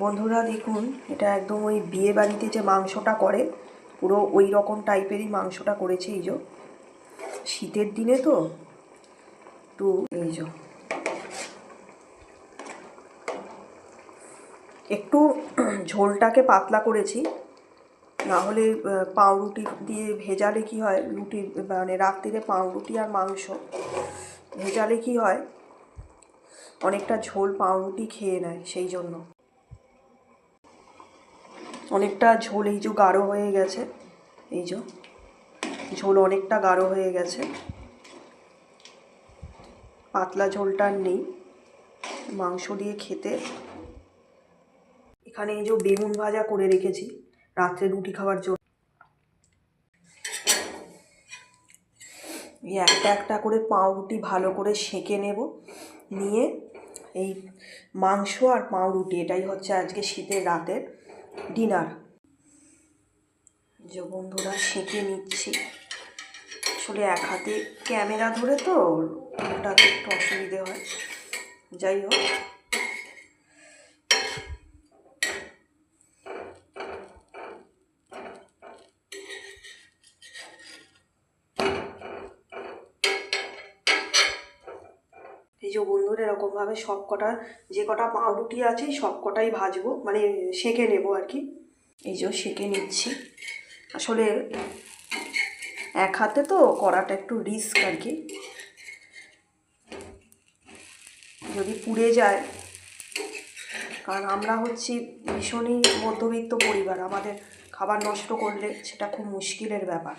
বন্ধুরা দেখুন, এটা একদম ওই বিয়ে বাড়িতে যে মাংসটা করে পুরো ওই রকম টাইপেরই মাংসটা করেছে। এই যে শীতের দিনে তো একটু এই যে একটু ঝোলটাকে পাতলা করেছি, না হলে পাউরুটি দিয়ে ভেজালে কি হয়, রুটি মানে রাত্রিরে পাউরুটি আর মাংস ভেজালে কি হয়, অনেকটা ঝোল পাউরুটি খেয়ে নেয়, সেই জন্য অনেকটা ঝোল এই যে গাঢ় হয়ে গেছে। এই যে ঝোল অনেকটা গাঢ় হয়ে গেছে, পাতলা ঝোলটা আর নেই মাংস দিয়ে খেতে। এখানে এই যে বেগুন ভাজা করে রেখেছি রাত্রে রুটি খাওয়ার জন্য। এই একটা একটা করে পাউরুটি ভালো করে সেঁকে নেব, নিয়ে এই মাংস আর পাউরুটি এটাই হচ্ছে আজকে শীতের রাতের ডিনার। যে বন্ধুরা সেঁকে নিচ্ছি, আসলে এক হাতে ক্যামেরা ধরে তো ওটাতে একটু অসুবিধে হয়। যাই হোক, এই যে বন্ধুরা এরকমভাবে সব কটা যে কটা পাউরুটি আছে সব কটাই ভাজবো, মানে সেঁকে নেবো আর কি। এই যে সেঁকে নিচ্ছি, আসলে এক হাতে তো করাটা একটু রিস্ক আর কি, যদি পুড়ে যায়। কারণ আমরা হচ্ছি ভীষণই মধ্যবিত্ত পরিবার, আমাদের খাবার নষ্ট করলে সেটা খুব মুশকিলের ব্যাপার।